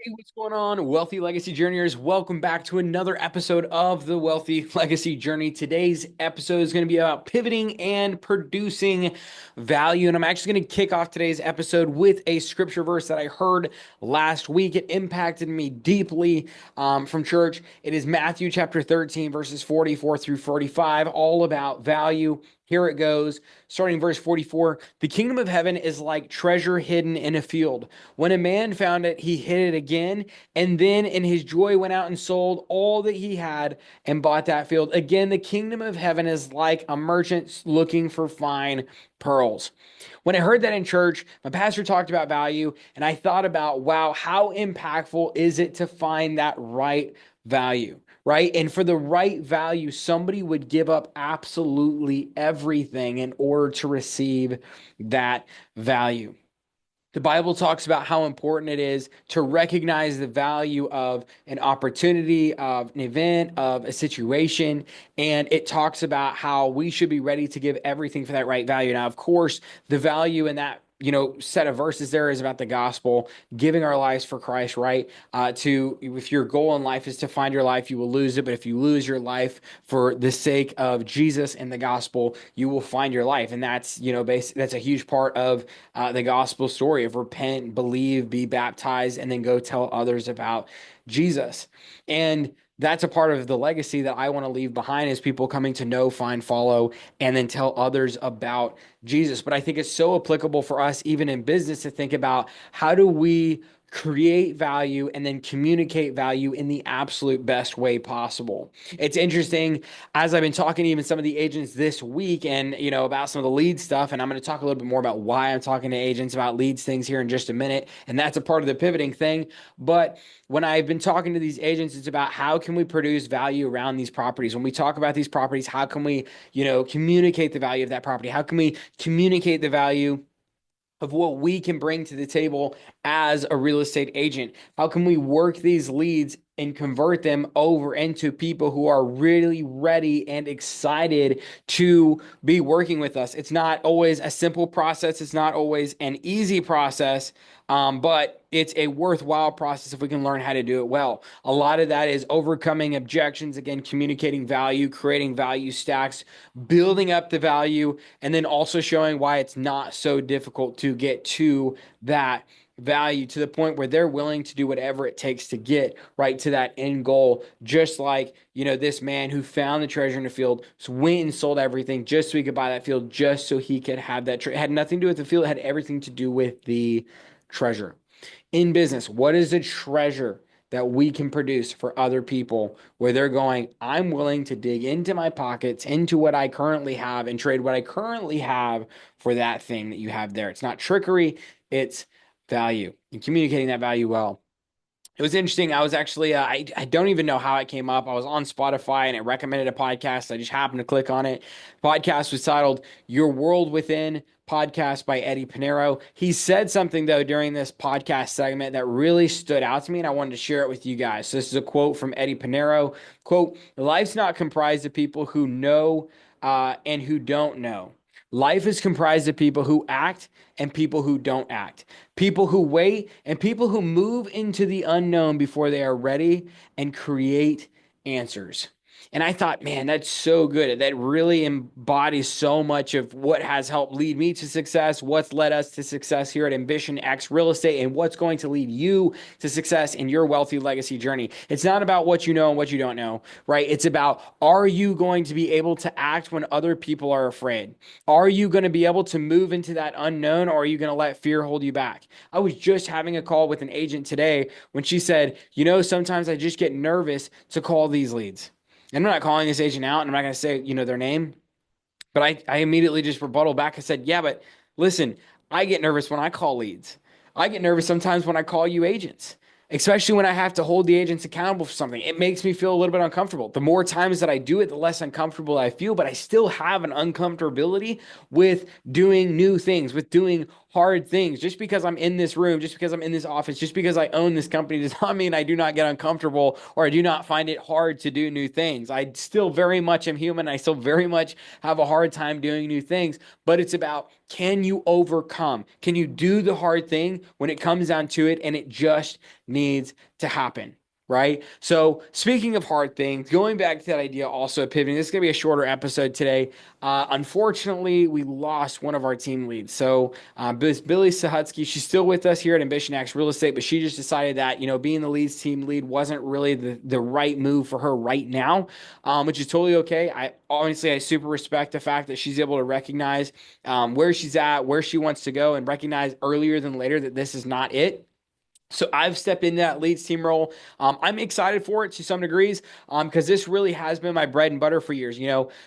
Hey, what's going on, Wealthy Legacy Journeyers? Welcome back to another episode of the Wealthy Legacy Journey. Today's episode is going to be about pivoting and producing value. And I'm actually going to kick off today's episode with a scripture verse that I heard last week. It impacted me deeply from church. It is Matthew chapter 13, verses 44 through 45, all about value. Here it goes, starting verse 44. The kingdom of heaven is like treasure hidden in a field. When a man found it, he hid it again, and then in his joy went out and sold all that he had and bought that field. Again, the kingdom of heaven is like a merchant looking for fine pearls. When I heard that in church, my pastor talked about value, and I thought about, wow, how impactful is it to find that right value? Right. And for the right value, somebody would give up absolutely everything in order to receive that value. The Bible talks about how important it is to recognize the value of an opportunity, of an event, of a situation. And it talks about how we should be ready to give everything for that right value. Now, of course, the value in that set of verses there is about the gospel, giving our lives for Christ, right? If your goal in life is to find your life, you will lose it. But if you lose your life for the sake of Jesus and the gospel, you will find your life. And that's, that's a huge part of the gospel story of repent, believe, be baptized, and then go tell others about Jesus. And that's a part of the legacy that I want to leave behind is people coming to know, find, follow, and then tell others about Jesus. But I think it's so applicable for us, even in business, to think about how do we create value and then communicate value in the absolute best way possible. It's interesting as I've been talking to even some of the agents this week and about some of the lead stuff, and I'm going to talk a little bit more about why I'm talking to agents about leads things here in just a minute, and that's a part of the pivoting thing. But when I've been talking to these agents, it's about how can we produce value around these properties. When we talk about these properties, how can we communicate the value of that property? How can we communicate the value of what we can bring to the table as a real estate agent? How can we work these leads and convert them over into people who are really ready and excited to be working with us? It's not always a simple process. It's not always an easy process, but it's a worthwhile process if we can learn how to do it well. A lot of that is overcoming objections, again, communicating value, creating value stacks, building up the value, and then also showing why it's not so difficult to get to that value to the point where they're willing to do whatever it takes to get right to that end goal. Just like, this man who found the treasure in the field, went and sold everything just so he could buy that field, just so he could have that. It had nothing to do with the field. It had everything to do with the treasure. In business, what is a treasure that we can produce for other people where they're going, I'm willing to dig into my pockets, into what I currently have, and trade what I currently have for that thing that you have there? It's not trickery, it's value, and communicating that value well. It was interesting. I was actually, I don't even know how it came up. I was on Spotify and it recommended a podcast. I just happened to click on it. Podcast was titled Your World Within, podcast by Pinero. He said something, though, during this podcast segment that really stood out to me, and I wanted to share it with you guys. So this is a quote from Pinero. Quote, life's not comprised of people who know and who don't know. Life is comprised of people who act and people who don't act, people who wait and people who move into the unknown before they are ready and create answers. And I thought, man, that's so good. That really embodies so much of what has helped lead me to success, what's led us to success here at Ambition X Real Estate, and what's going to lead you to success in your wealthy legacy journey. It's not about what you know and what you don't know, right? It's about, are you going to be able to act when other people are afraid? Are you going to be able to move into that unknown, or are you going to let fear hold you back? I was just having a call with an agent today when she said, sometimes I just get nervous to call these leads. And I'm not calling this agent out, and I'm not going to say, their name, but I immediately just rebuttal back. I said, yeah, but listen, I get nervous when I call leads. I get nervous sometimes when I call you agents, especially when I have to hold the agents accountable for something. It makes me feel a little bit uncomfortable. The more times that I do it, the less uncomfortable I feel, but I still have an uncomfortability with doing new things, with doing hard things. Just because I'm in this room, just because I'm in this office, just because I own this company does not mean I do not get uncomfortable or I do not find it hard to do new things. I still very much am human. I still very much have a hard time doing new things, but it's about, can you overcome? Can you do the hard thing when it comes down to it and it just needs to happen? Right. So speaking of hard things, going back to that idea also of pivoting, this is going to be a shorter episode today. Unfortunately, we lost one of our team leads. So Billie, she's still with us here at Ambition X Real Estate, but she just decided that, being the leads team lead wasn't really the right move for her right now, which is totally okay. I super respect the fact that she's able to recognize where she's at, where she wants to go, and recognize earlier than later that this is not it. So I've stepped into that leads team role. I'm excited for it to some degrees because this really has been my bread and butter for years.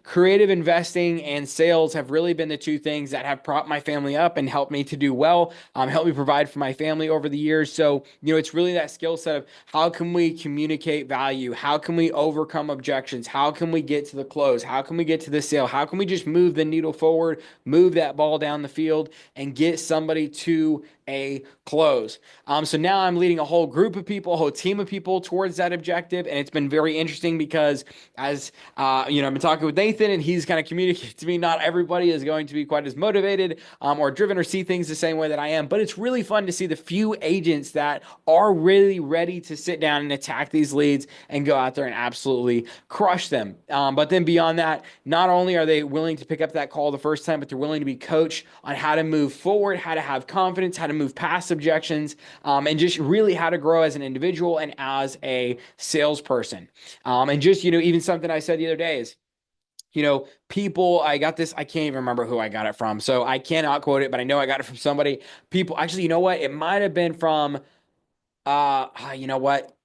Creative investing and sales have really been the two things that have propped my family up and helped me to do well, helped me provide for my family over the years. So, it's really that skill set of how can we communicate value? How can we overcome objections? How can we get to the close? How can we get to the sale? How can we just move the needle forward, move that ball down the field, and get somebody to a close? So now I'm leading a whole group of people, a whole team of people towards that objective. And it's been very interesting because as, I've been talking with Nathan and he's kind of communicated to me, not everybody is going to be quite as motivated or driven or see things the same way that I am. But it's really fun to see the few agents that are really ready to sit down and attack these leads and go out there and absolutely crush them. But then beyond that, not only are they willing to pick up that call the first time, but they're willing to be coached on how to move forward, how to have confidence, how to move past objections, and just really how to grow as an individual and as a salesperson. And just, even something I said the other day is, people, I got this, I can't even remember who I got it from. So I cannot quote it, but I know I got it from somebody. People, actually, you know what? It might have been from, you know what?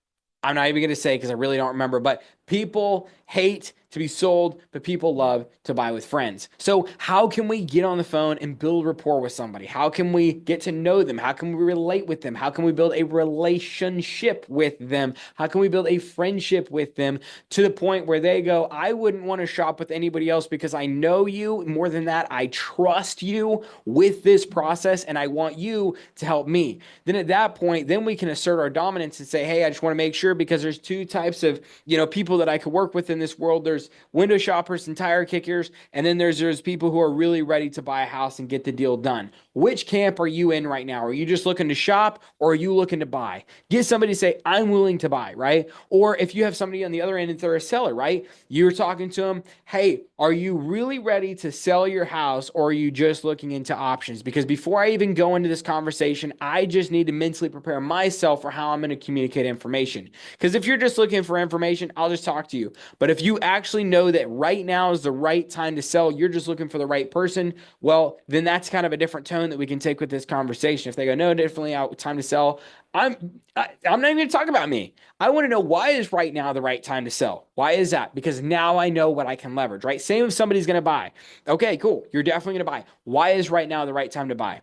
I'm not even going to say because I really don't remember, but people hate to be sold, but people love to buy with friends. So how can we get on the phone and build rapport with somebody? How can we get to know them? How can we relate with them? How can we build a relationship with them? How can we build a friendship with them to the point where they go, I wouldn't want to shop with anybody else because I know you. More than that, I trust you with this process and I want you to help me. Then at that point, then we can assert our dominance and say, hey, I just want to make sure because there's two types of, people that I could work with in this world. There's window shoppers and tire kickers, and then there's people who are really ready to buy a house and get the deal done. Which camp are you in right now? Are you just looking to shop or are you looking to buy? Get somebody to say, I'm willing to buy, right? Or if you have somebody on the other end and they're a seller, right? You're talking to them, hey, are you really ready to sell your house or are you just looking into options? Because before I even go into this conversation, I just need to mentally prepare myself for how I'm going to communicate information. Because if you're just looking for information, I'll just talk to you. But if you actually know that right now is the right time to sell, you're just looking for the right person, well, then that's kind of a different tone that we can take with this conversation. If they go, no, definitely time to sell, I'm not even going to talk about me. I want to know, why is right now the right time to sell? Why is that? Because now I know what I can leverage, right? Same if somebody's going to buy. Okay, cool. You're definitely going to buy. Why is right now the right time to buy?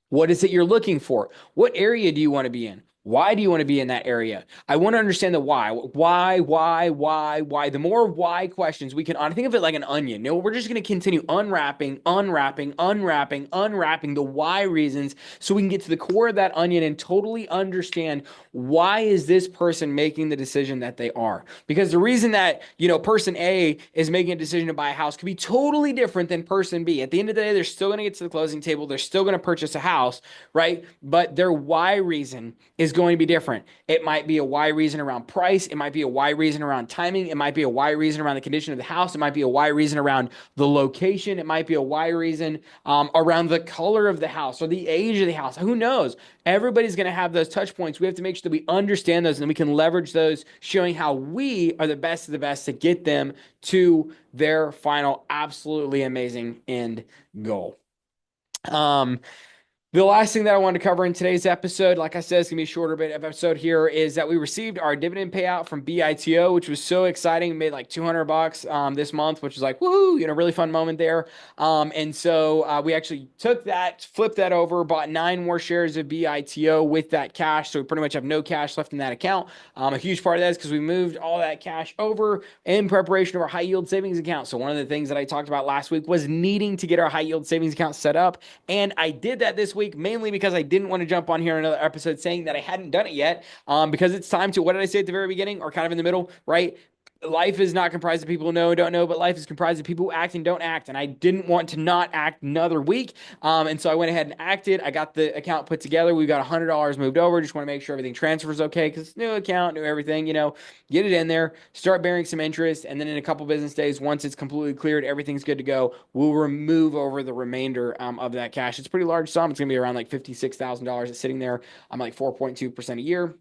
What is it you're looking for? What area do you want to be in? Why do you want to be in that area? I want to understand the why. Why? The more why questions we can, I think of it like an onion. No, we're just going to continue unwrapping the why reasons so we can get to the core of that onion and totally understand, why is this person making the decision that they are? Because the reason that, person A is making a decision to buy a house could be totally different than person B. At the end of the day, they're still going to get to the closing table. They're still going to purchase a house, right? But their why reason is going to be different. It might be a why reason around price. It might be a why reason around timing. It might be a why reason around the condition of the house. It might be a why reason around the location. It might be a why reason around the color of the house or the age of the house. Who knows? Everybody's going to have those touch points. We have to make sure that we understand those and we can leverage those, showing how we are the best of the best to get them to their final absolutely amazing end goal. The last thing that I wanted to cover in today's episode, like I said, it's going to be a shorter bit of episode here, is that we received our dividend payout from BITO, which was so exciting. We made like $200 this month, which was like, woohoo, really fun moment there. And so we actually took that, flipped that over, bought 9 more shares of BITO with that cash. So we pretty much have no cash left in that account. A huge part of that is because we moved all that cash over in preparation of our high yield savings account. So one of the things that I talked about last week was needing to get our high yield savings account set up. And I did that this week. week, mainly because I didn't want to jump on here in another episode saying that I hadn't done it yet. Because it's time to, what did I say at the very beginning, or kind of in the middle, right? Life is not comprised of people who know and don't know, but life is comprised of people who act and don't act. And I didn't want to not act another week. And so I went ahead and acted. I got the account put together. We've got $100 moved over. Just want to make sure everything transfers okay, because new account, new everything, get it in there, start bearing some interest. And then in a couple business days, once it's completely cleared, everything's good to go, we'll remove over the remainder of that cash. It's a pretty large sum. It's going to be around like $56,000. It's sitting there. I'm like 4.2% a year,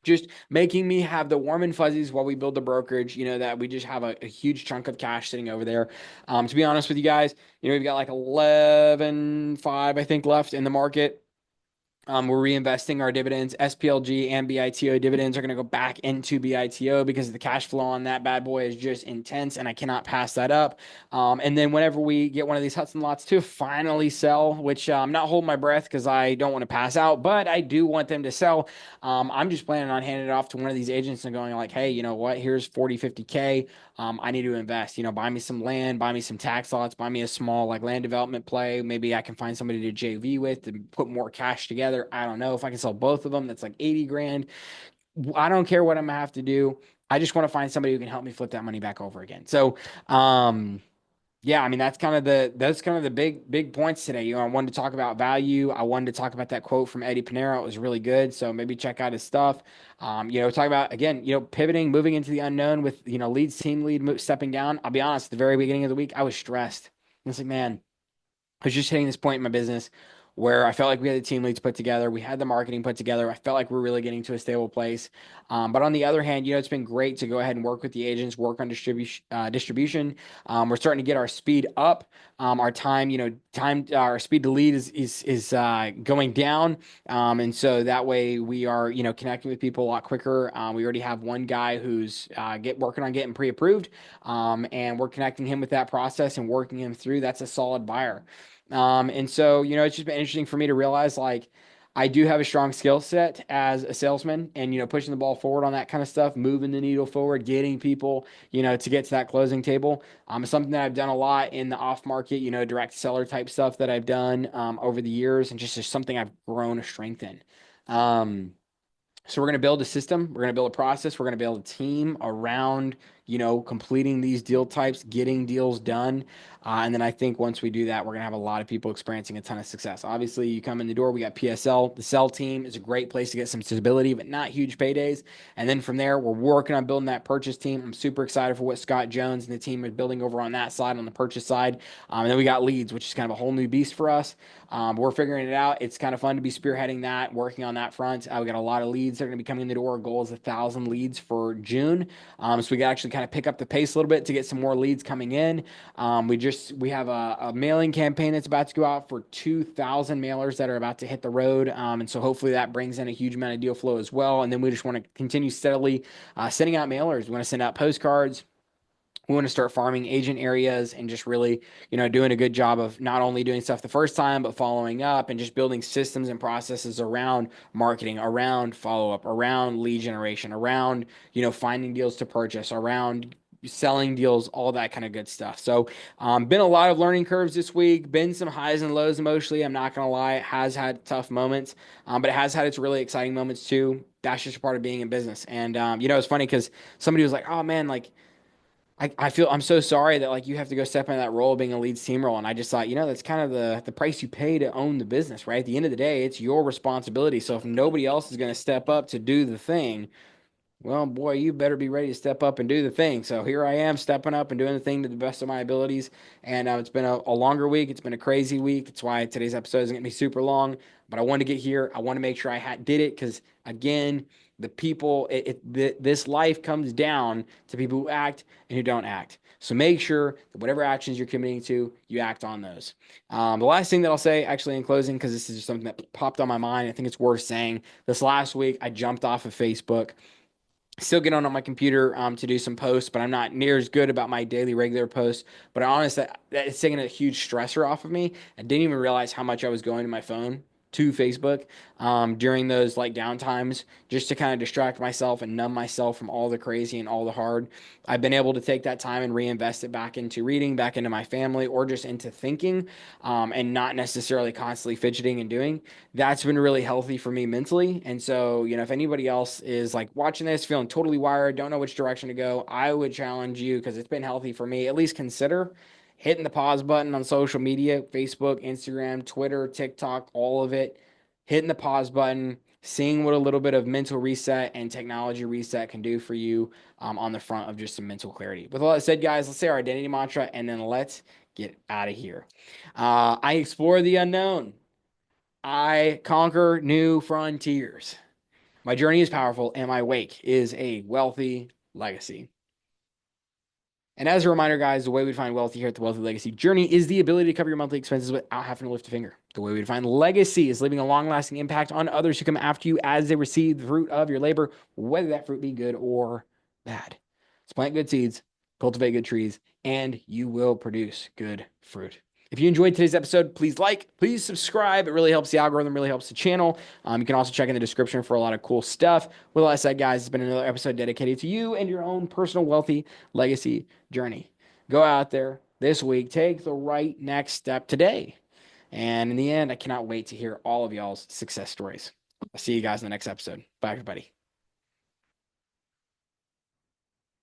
just making me have the warm and fuzzies while we build the brokerage, that we just have a huge chunk of cash sitting over there. To be honest with you guys, we've got like 11.5, I think, left in the market. We're reinvesting our dividends. SPLG and BITO dividends are going to go back into BITO because the cash flow on that bad boy is just intense, and I cannot pass that up. And then whenever we get one of these Hudson lots to finally sell, which I'm not holding my breath because I don't want to pass out, but I do want them to sell. I'm just planning on handing it off to one of these agents and going like, hey, you know what? Here's 40, 50K. I need to invest, buy me some land, buy me some tax lots, buy me a small like land development play. Maybe I can find somebody to JV with to put more cash together. I don't know if I can sell both of them. That's like 80 grand. I don't care what I'm gonna have to do. I just want to find somebody who can help me flip that money back over again. So, yeah, I mean that's kind of the big points today. I wanted to talk about value. I wanted to talk about that quote from Eddie Pinero. It was really good. So maybe check out his stuff. Talk about again, pivoting, moving into the unknown with leads, team lead stepping down. I'll be honest, at the very beginning of the week, I was stressed. I was like, man, I was just hitting this point in my business where I felt like we had the team leads put together. We had the marketing put together. I felt like we're really getting to a stable place. But on the other hand, it's been great to go ahead and work with the agents, work on distribution. We're starting to get our speed up. Our our speed to lead is going down. And so that way we are, connecting with people a lot quicker. We already have one guy who's working on getting pre-approved. And we're connecting him with that process and working him through. That's a solid buyer. And so, it's just been interesting for me to realize like I do have a strong skill set as a salesman and, pushing the ball forward on that kind of stuff, moving the needle forward, getting people, to get to that closing table. It's something that I've done a lot in the off market, direct seller type stuff that I've done over the years, and just something I've grown a strength in. So we're going to build a system. We're going to build a process. We're going to build a team around, completing these deal types, getting deals done. And then I think once we do that, we're going to have a lot of people experiencing a ton of success. Obviously, you come in the door, we got PSL. The sell team is a great place to get some stability, but not huge paydays. And then from there, we're working on building that purchase team. I'm super excited for what Scott Jones and the team are building over on that side, on the purchase side. And then we got leads, which is kind of a whole new beast for us. We're figuring it out. It's kind of fun to be spearheading that, working on that front. We got a lot of leads that are going to be coming in the door. Our goal is 1,000 leads for June. So we got to actually kind of pick up the pace a little bit to get some more leads coming in. We have a mailing campaign that's about to go out for 2,000 mailers that are about to hit the road. And so hopefully that brings in a huge amount of deal flow as well. And then we just want to continue steadily sending out mailers. We want to send out postcards. We want to start farming agent areas and just really, doing a good job of not only doing stuff the first time, but following up and just building systems and processes around marketing, around follow-up, around lead generation, around, finding deals to purchase, around selling deals, all that kind of good stuff. So, been a lot of learning curves this week, been some highs and lows emotionally. I'm not going to lie. It has had tough moments, but it has had its really exciting moments too. That's just a part of being in business. And, it's funny because somebody was like, oh man, like, I feel I'm so sorry that like you have to go step into that role of being a lead steamroller. And I just thought, that's kind of the price you pay to own the business, right? At the end of the day, it's your responsibility. So if nobody else is going to step up to do the thing, well, boy, you better be ready to step up and do the thing. So here I am stepping up and doing the thing to the best of my abilities. And it's been a longer week. It's been a crazy week. That's why today's episode isn't going to be super long. But I wanted to get here. I want to make sure I did it because, again, the people, this life comes down to people who act and who don't act. So make sure that whatever actions you're committing to, you act on those. The last thing that I'll say, actually, in closing, because this is just something that popped on my mind, I think it's worth saying. This last week, I jumped off of Facebook. Still get on my computer to do some posts, but I'm not near as good about my daily regular posts. But I honestly, that it's taking a huge stressor off of me. I didn't even realize how much I was going to my phone to Facebook during those like downtimes just to kind of distract myself and numb myself from all the crazy and all the hard. I've been able to take that time and reinvest it back into reading, back into my family, or just into thinking and not necessarily constantly fidgeting and doing. That's been really healthy for me mentally. And so, if anybody else is like watching this, feeling totally wired, don't know which direction to go, I would challenge you because it's been healthy for me. At least consider hitting the pause button on social media, Facebook, Instagram, Twitter, TikTok, all of it. Hitting the pause button, seeing what a little bit of mental reset and technology reset can do for you on the front of just some mental clarity. With all that said, guys, let's say our identity mantra and then let's get out of here. I explore the unknown. I conquer new frontiers. My journey is powerful, and my wake is a wealthy legacy. And as a reminder, guys, the way we define wealthy here at the Wealthy Legacy Journey is the ability to cover your monthly expenses without having to lift a finger. The way we define legacy is leaving a long-lasting impact on others who come after you as they receive the fruit of your labor, whether that fruit be good or bad. Let's plant good seeds, cultivate good trees, and you will produce good fruit. If you enjoyed today's episode, please please subscribe. It really helps the algorithm, really helps the channel. You can also check in the description for a lot of cool stuff. With all that said, guys, it's been another episode dedicated to you and your own personal wealthy legacy journey. Go out there this week, take the right next step today. And in the end, I cannot wait to hear all of y'all's success stories. I'll see you guys in the next episode. Bye, everybody.